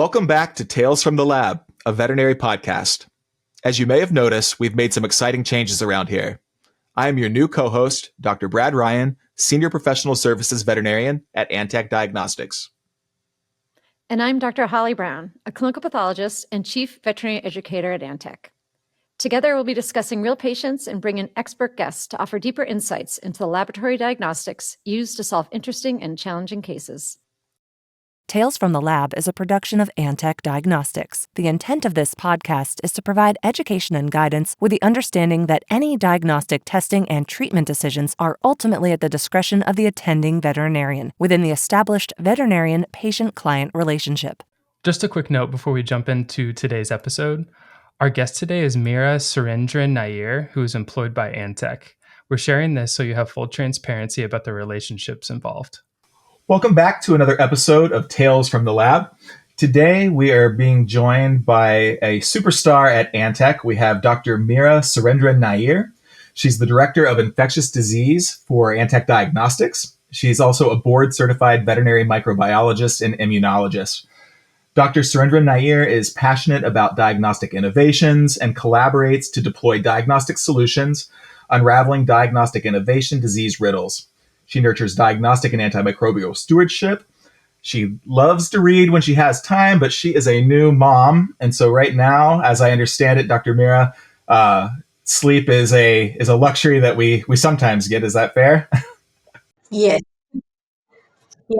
Welcome back to Tales from the Lab, a veterinary podcast. As you may have noticed, we've made some exciting changes around here. I am your new co-host, Dr. Brad Ryan, Senior Professional Services Veterinarian at Antech Diagnostics. And I'm Dr. Holly Brown, a clinical pathologist and Chief Veterinary Educator at Antech. Together, we'll be discussing real patients and bring in expert guests to offer deeper insights into the laboratory diagnostics used to solve interesting and challenging cases. Tales from the Lab is a production of Antech Diagnostics. The intent of this podcast is to provide education and guidance with the understanding that any diagnostic testing and treatment decisions are ultimately at the discretion of the attending veterinarian within the established veterinarian-patient-client relationship. Just a quick note before we jump into today's episode. Our guest today is Meera Surendran Nair, who is employed by Antech. We're sharing this so you have full transparency about the relationships involved. Welcome back to another episode of Tales from the Lab. Today, we are being joined by a superstar at Antech. We have Dr. Meera Surendran Nair. She's the Director of Infectious Disease for Antech Diagnostics. She's also a board-certified veterinary microbiologist and immunologist. Dr. Surendran Nair is passionate about diagnostic innovations and collaborates to deploy diagnostic solutions, unraveling diagnostic innovation disease riddles. She nurtures diagnostic and antimicrobial stewardship. She loves to read when she has time, but she is a new mom. And so right now, as I understand it, Dr. Meera, sleep is a luxury that we sometimes get. Is that fair? Yes. Yeah.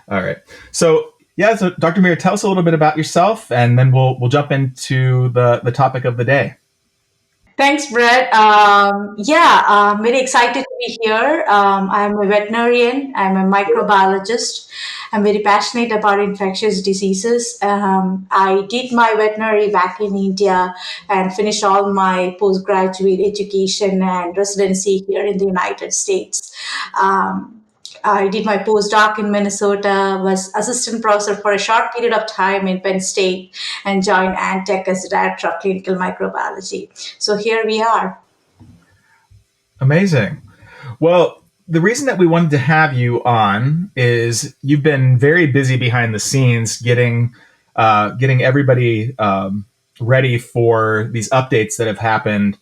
All right. So Dr. Meera, tell us a little bit about yourself, and then we'll jump into the topic of the day. Thanks, Brett. I'm very excited to be here. I'm a veterinarian. I'm a microbiologist. I'm very passionate about infectious diseases. I did my veterinary back in India and finished all my postgraduate education and residency here in the United States. I did my postdoc in Minnesota, was assistant professor for a short period of time in Penn State, and joined Antech as director of clinical microbiology. So here we are. Amazing. Well, the reason that we wanted to have you on is you've been very busy behind the scenes getting everybody ready for these updates that have happened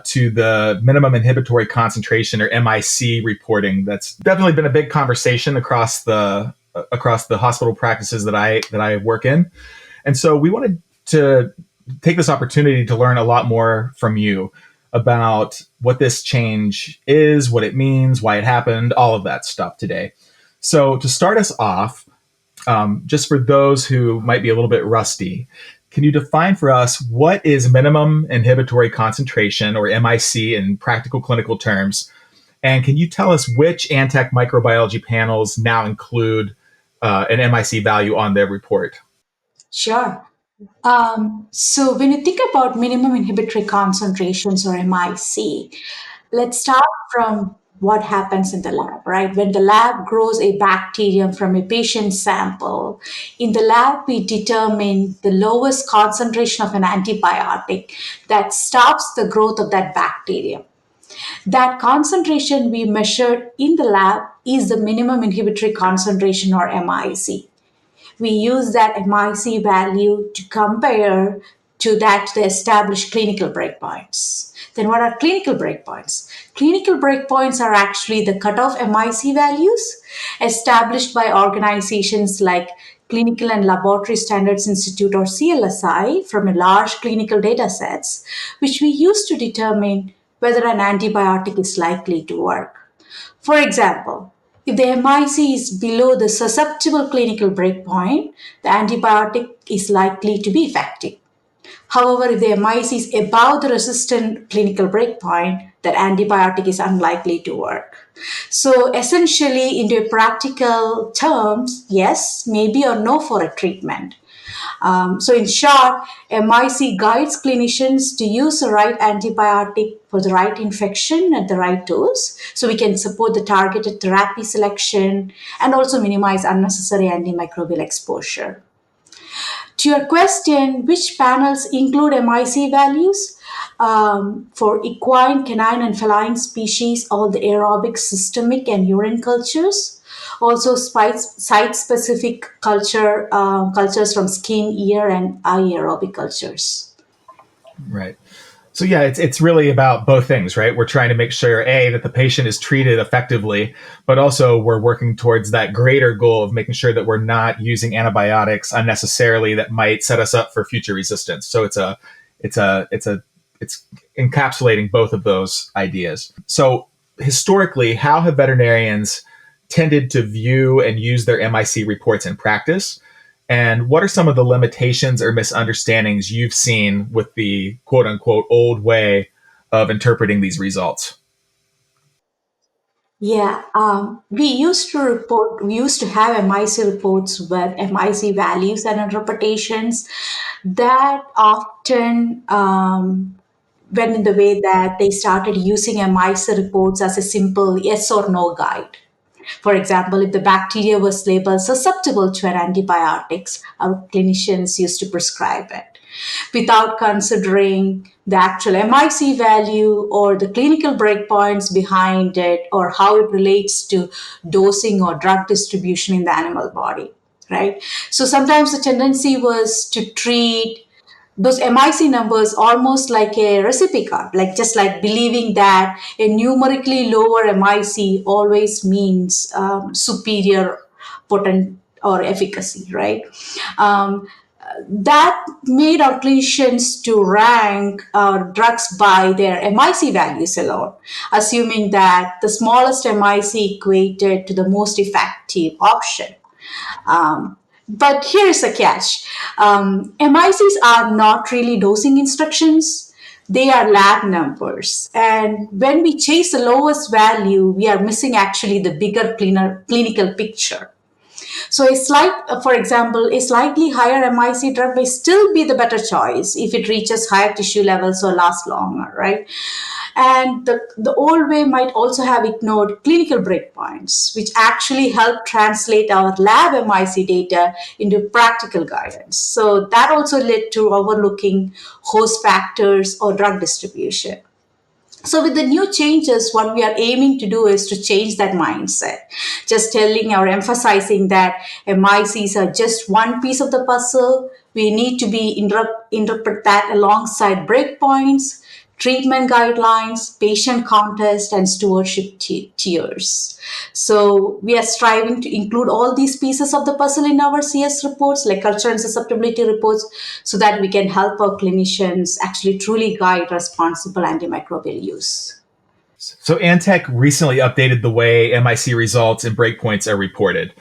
to the minimum inhibitory concentration, or MIC, reporting. That's definitely been a big conversation across the hospital practices that I work in. And so we wanted to take this opportunity to learn a lot more from you about what this change is, what it means, why it happened, all of that stuff today. So to start us off, just for those who might be a little bit rusty, can you define for us what is minimum inhibitory concentration, or MIC, in practical clinical terms? And can you tell us which Antech microbiology panels now include an MIC value on their report? Sure. So when you think about minimum inhibitory concentrations, or MIC, let's start from what happens in the lab, right? When the lab grows a bacterium from a patient sample, in the lab, we determine the lowest concentration of an antibiotic that stops the growth of that bacterium. That concentration we measured in the lab is the minimum inhibitory concentration, or MIC. We use that MIC value to compare to the established clinical breakpoints. Then what are clinical breakpoints? Clinical breakpoints are actually the cutoff MIC values established by organizations like Clinical and Laboratory Standards Institute, or CLSI, from a large clinical data sets, which we use to determine whether an antibiotic is likely to work. For example, if the MIC is below the susceptible clinical breakpoint, the antibiotic is likely to be effective. However, if the MIC is above the resistant clinical breakpoint, that antibiotic is unlikely to work. So essentially, into practical terms, yes, maybe, or no for a treatment. So in short, MIC guides clinicians to use the right antibiotic for the right infection at the right dose, so we can support the targeted therapy selection and also minimize unnecessary antimicrobial exposure. To your question, which panels include MIC values? For equine, canine, and feline species, all the aerobic, systemic, and urine cultures. Also, site-specific cultures from skin, ear, and eye aerobic cultures. Right. So yeah, it's really about both things, right? We're trying to make sure that the patient is treated effectively, but also we're working towards that greater goal of making sure that we're not using antibiotics unnecessarily that might set us up for future resistance. So it's encapsulating both of those ideas. So historically, how have veterinarians tended to view and use their MIC reports in practice? And what are some of the limitations or misunderstandings you've seen with the quote unquote old way of interpreting these results? Yeah, we used to have MIC reports with MIC values and interpretations that often went in the way that they started using MIC reports as a simple yes or no guide. For example, if the bacteria was labeled susceptible to an antibiotics, our clinicians used to prescribe it without considering the actual MIC value or the clinical breakpoints behind it or how it relates to dosing or drug distribution in the animal body, right? So sometimes the tendency was to treat those MIC numbers almost like a recipe card, like just like believing that a numerically lower MIC always means superior potent or efficacy, right? Um, that made our clinicians to rank drugs by their MIC values alone, assuming that the smallest MIC equated to the most effective option. But here's a catch. MICs are not really dosing instructions. They are lab numbers. And when we chase the lowest value, we are missing actually the bigger clinical picture. So for example, a slightly higher MIC drug may still be the better choice if it reaches higher tissue levels or lasts longer, right? And the old way might also have ignored clinical breakpoints, which actually help translate our lab MIC data into practical guidance. So that also led to overlooking host factors or drug distribution. So, with the new changes, what we are aiming to do is to change that mindset. Just telling or emphasizing that MICs are just one piece of the puzzle. We need to interpret that alongside breakpoints, treatment guidelines, patient contest, and stewardship tiers. So we are striving to include all these pieces of the puzzle in our CS reports, like culture and susceptibility reports, so that we can help our clinicians actually truly guide responsible antimicrobial use. So Antech recently updated the way MIC results and breakpoints are reported.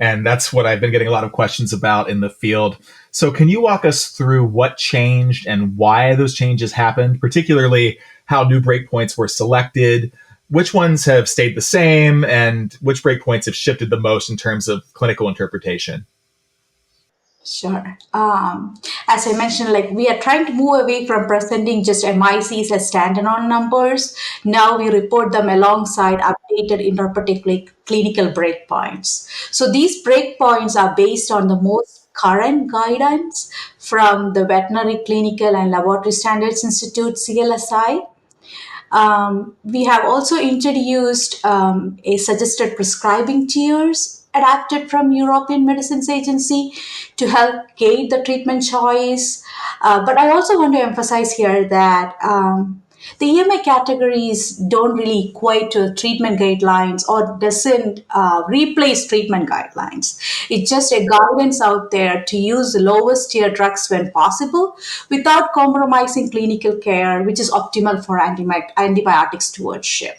And that's what I've been getting a lot of questions about in the field. So can you walk us through what changed and why those changes happened, particularly how new breakpoints were selected, which ones have stayed the same, and which breakpoints have shifted the most in terms of clinical interpretation? Sure. As I mentioned, like we are trying to move away from presenting just MICs as standalone numbers. Now we report them alongside updated interpretive clinical breakpoints. So these breakpoints are based on the most current guidance from the Veterinary Clinical and Laboratory Standards Institute, CLSI. We have also introduced a suggested prescribing tiers adapted from European Medicines Agency to help guide the treatment choice. But I also want to emphasize here that the EMI categories don't really equate to treatment guidelines or doesn't replace treatment guidelines. It's just a guidance out there to use the lowest tier drugs when possible without compromising clinical care, which is optimal for antibiotic stewardship.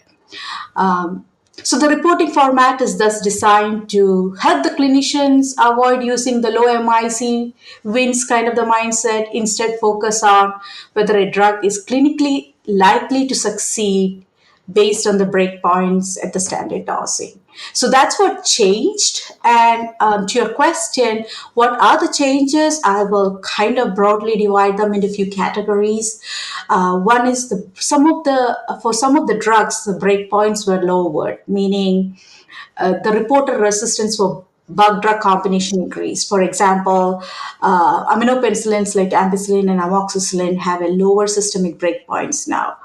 Um, so the reporting format is thus designed to help the clinicians avoid using the low MIC wins kind of the mindset, instead focus on whether a drug is clinically likely to succeed based on the breakpoints at the standard dosing. So that's what changed. And to your question, what are the changes? I will kind of broadly divide them into a few categories. One is for some of the drugs, the breakpoints were lowered, meaning the reported resistance for bug drug combination increased. For example, aminopenicillins like ampicillin and amoxicillin have a lower systemic breakpoints now.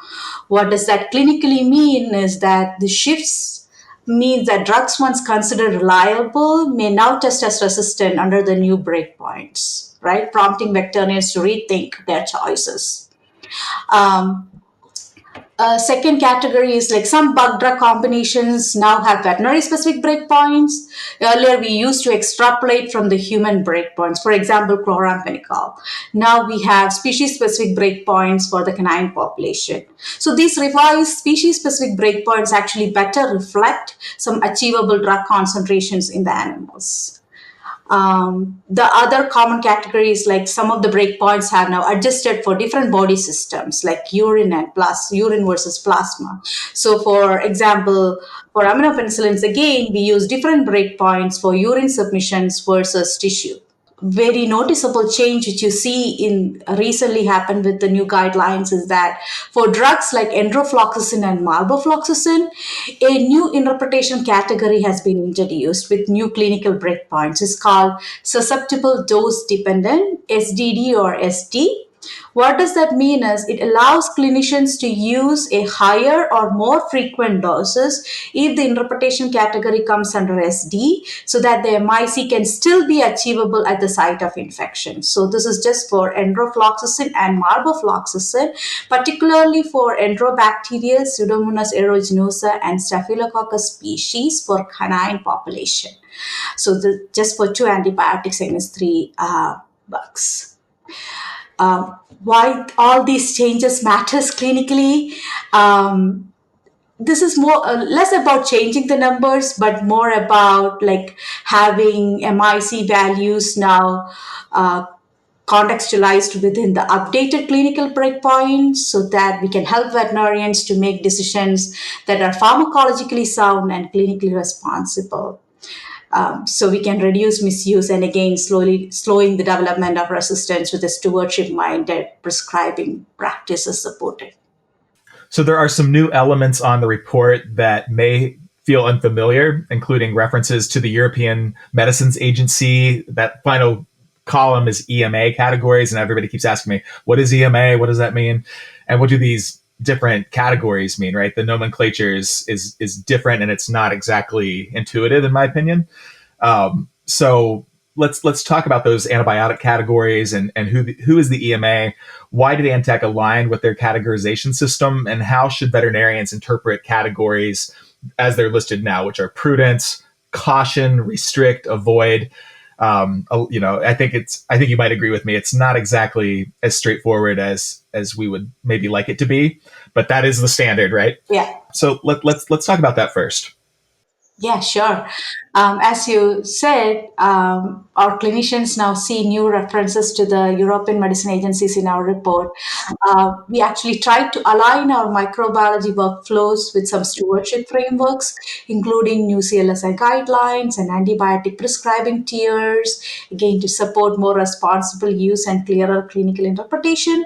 What does that clinically mean is that the shifts means that drugs once considered reliable may now test as resistant under the new breakpoints, right? Prompting veterinarians to rethink their choices. Um, Second category is like some bug drug combinations now have veterinary specific breakpoints. Earlier, we used to extrapolate from the human breakpoints, for example, chloramphenicol. Now we have species specific breakpoints for the canine population. So these revised species specific breakpoints actually better reflect some achievable drug concentrations in the animals. The other common categories, like some of the breakpoints have now adjusted for different body systems, like urine versus plasma. So, for example, for aminopenicillins, again, we use different breakpoints for urine submissions versus tissue. Very noticeable change which you see in recently happened with the new guidelines is that for drugs like enrofloxacin and marbofloxacin, a new interpretation category has been introduced with new clinical breakpoints. It's called susceptible dose dependent, SDD or SD. What does that mean is it allows clinicians to use a higher or more frequent doses if the interpretation category comes under SD so that the MIC can still be achievable at the site of infection. So this is just for enrofloxacin and marbofloxacin, particularly for enterobacterial, Pseudomonas aeruginosa and Staphylococcus species for canine population. So just for 2 antibiotics against 3 bugs. Why all these changes matters clinically? This is more less about changing the numbers, but more about like having MIC values now contextualized within the updated clinical breakpoints so that we can help veterinarians to make decisions that are pharmacologically sound and clinically responsible. So we can reduce misuse and again slowing the development of resistance with a stewardship-minded prescribing practices supported. So there are some new elements on the report that may feel unfamiliar, including references to the European Medicines Agency. That final column is EMA categories, and everybody keeps asking me, what is EMA? What does that mean? And what do these different categories mean, right? The nomenclature is different, and it's not exactly intuitive, in my opinion. So let's talk about those antibiotic categories and who is the EMA. Why did Antech align with their categorization system, and how should veterinarians interpret categories as they're listed now, which are prudence, caution, restrict, avoid? I think you might agree with me. It's not exactly as straightforward as we would maybe like it to be, but that is the standard, right? Yeah. So let's talk about that first. Yeah, sure. As you said, our clinicians now see new references to the European medicine agencies in our report. We actually tried to align our microbiology workflows with some stewardship frameworks, including new CLSI guidelines and antibiotic prescribing tiers, again, to support more responsible use and clearer clinical interpretation.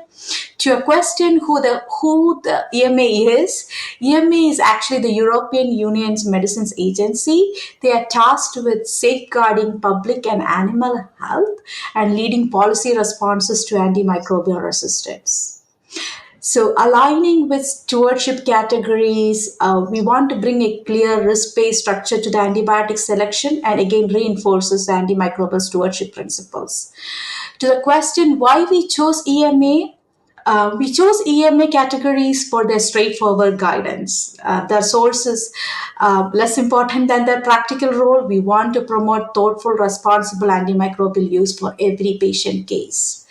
To your question, who the EMA is, EMA is actually the European Union's medicines agency. They are tasked with safeguarding public and animal health and leading policy responses to antimicrobial resistance. So, aligning with stewardship categories, we want to bring a clear risk-based structure to the antibiotic selection and again reinforces the antimicrobial stewardship principles. To the question why we chose EMA, we chose EMA categories for their straightforward guidance. The source is less important than their practical role. We want to promote thoughtful, responsible antimicrobial use for every patient case.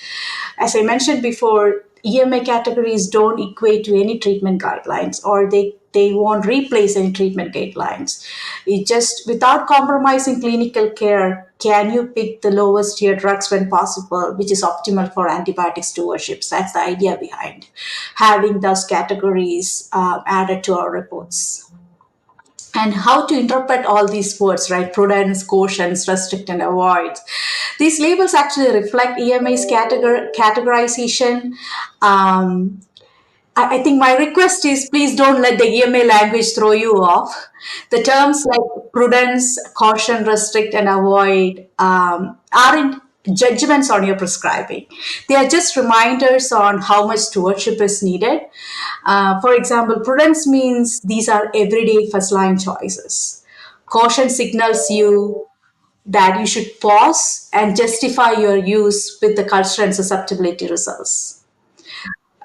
As I mentioned before, EMA categories don't equate to any treatment guidelines or they won't replace any treatment guidelines. It just, without compromising clinical care, can you pick the lowest tier drugs when possible, which is optimal for antibiotic stewardship? So that's the idea behind having those categories added to our reports. And how to interpret all these words, right? Prudence, caution, restrict, and avoid. These labels actually reflect EMA's categorization. I think my request is please don't let the EMA language throw you off. The terms like prudence, caution, restrict, and avoid aren't judgments on your prescribing. They are just reminders on how much stewardship is needed. For example, prudence means these are everyday first line choices. Caution signals you that you should pause and justify your use with the culture and susceptibility results.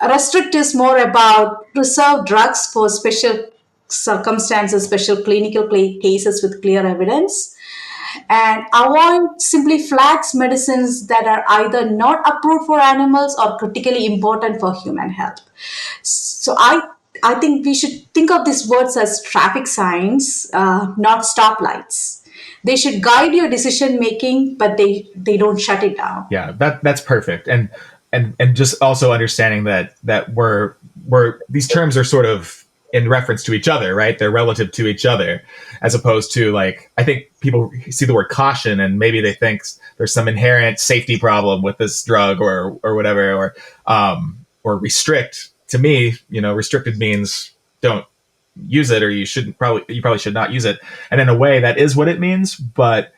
Restrict is more about reserve drugs for special circumstances, special clinical cases with clear evidence, and avoid simply flags medicines that are either not approved for animals or critically important for human health. So I think we should think of these words as traffic signs, not stoplights. They should guide your decision making, but they don't shut it down. Yeah, that's perfect. And just also understanding that we're these terms are sort of in reference to each other, right? They're relative to each other, as opposed to, like, I think people see the word caution and maybe they think there's some inherent safety problem with this drug or whatever, or restrict. To me, restricted means don't use it, or you probably should not use it. And in a way, that is what it means, but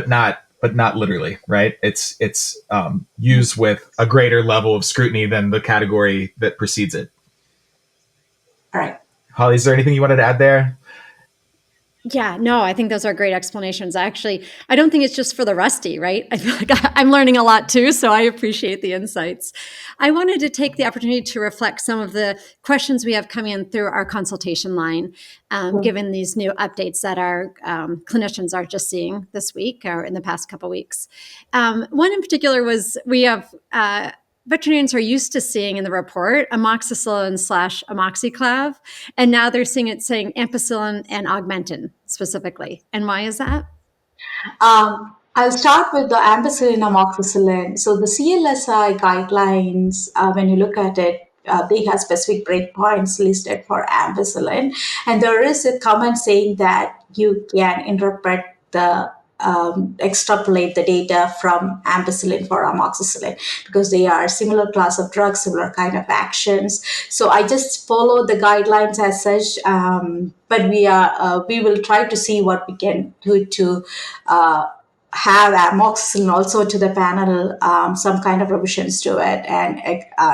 not literally, right? It's used with a greater level of scrutiny than the category that precedes it. All right. Holly, is there anything you wanted to add there? Yeah, no, I think those are great explanations. I don't think it's just for the rusty, right? I feel like I'm learning a lot too, so I appreciate the insights. I wanted to take the opportunity to reflect some of the questions we have coming in through our consultation line, given these new updates that our clinicians are just seeing this week or in the past couple of weeks. One in particular was we have veterinarians are used to seeing in the report amoxicillin/amoxiclav, and now they're seeing it saying ampicillin and augmentin specifically. And why is that? I'll start with the ampicillin amoxicillin. So the CLSI guidelines, when you look at it, they have specific breakpoints listed for ampicillin, and there is a comment saying that you can interpret the extrapolate the data from ampicillin for amoxicillin because they are similar class of drugs, similar kind of actions. So I just follow the guidelines as such, but we will try to see what we can do to have amoxicillin also to the panel, some kind of revisions to it, and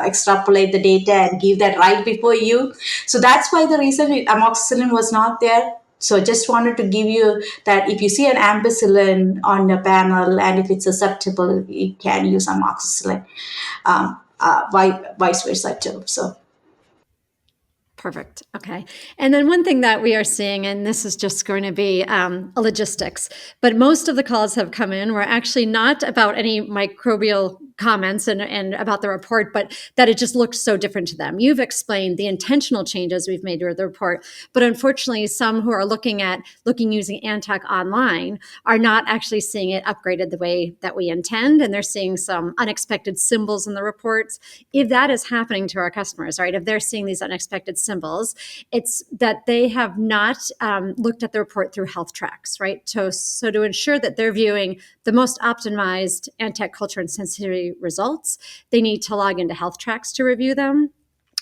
extrapolate the data and give that right before you. So that's why the reason amoxicillin was not there. So just wanted to give you that if you see an ampicillin on the panel and if it's susceptible, you can use amoxicillin, vice versa too. So. Perfect. Okay. And then one thing that we are seeing, and this is just going to be a logistics, but most of the calls have come in were actually not about any microbial comments and about the report, but that it just looked so different to them. You've explained the intentional changes we've made to the report, but unfortunately, some who are looking using Antech online are not actually seeing it upgraded the way that we intend, and they're seeing some unexpected symbols in the reports. If that is happening to our customers, right, if they're seeing these unexpected symbols, it's that they have not looked at the report through health tracks, right? So to ensure that they're viewing the most optimized Antech culture and sensitivity results, they need to log into health tracks to review them.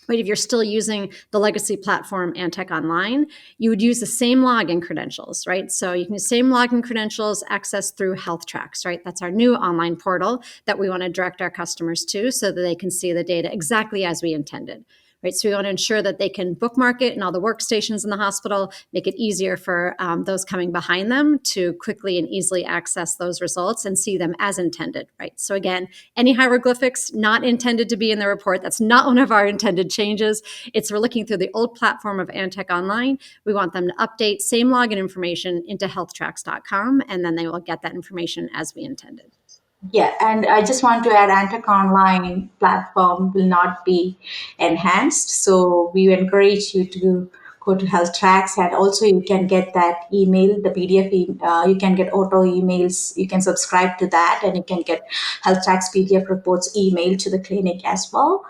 But if you're still using the legacy platform Antech Online, you would use the same login credentials, right? So you can use the same login credentials accessed through health tracks, right? That's our new online portal that we want to direct our customers to so that they can see the data exactly as we intended. Right, so we want to ensure that they can bookmark it in all the workstations in the hospital, make it easier for those coming behind them to quickly and easily access those results and see them as intended, right? So again, any hieroglyphics not intended to be in the report, that's not one of our intended changes. We're looking through the old platform of Antech Online. We want them to update same login information into healthtracks.com, and then they will get that information as we intended. Yeah, and I just want to add Antech Online platform will not be enhanced. So we encourage you to go to health tracks, and also you can get that email, the PDF, you can get auto emails, you can subscribe to that, and you can get health tracks PDF reports emailed to the clinic as well.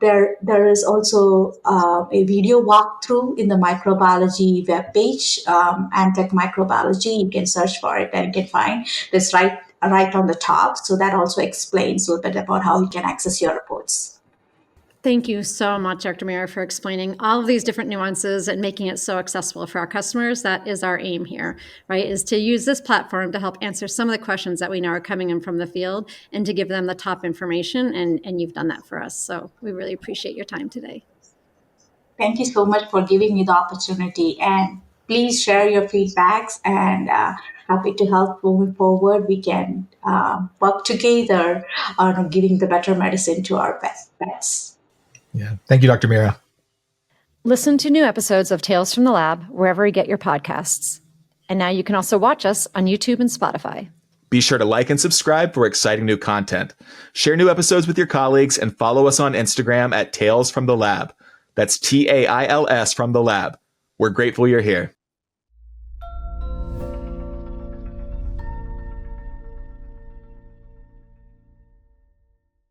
There is also a video walkthrough in the microbiology webpage, Antech Microbiology. You can search for it and you can find this right on the top. So that also explains a little bit about how you can access your reports. Thank you so much, Dr. Meera, for explaining all of these different nuances and making it so accessible for our customers. That is our aim here, right, is to use this platform to help answer some of the questions that we know are coming in from the field and to give them the top information. And you've done that for us. So we really appreciate your time today. Thank you so much for giving me the opportunity. And Please share your feedbacks, and happy to help moving forward. We can work together on giving the better medicine to our pets. Yeah. Thank you, Dr. Meera. Listen to new episodes of Tales from the Lab wherever you get your podcasts. And now you can also watch us on YouTube and Spotify. Be sure to like and subscribe for exciting new content. Share new episodes with your colleagues and follow us on Instagram at Tales from the Lab. That's TAILS from the Lab. We're grateful you're here.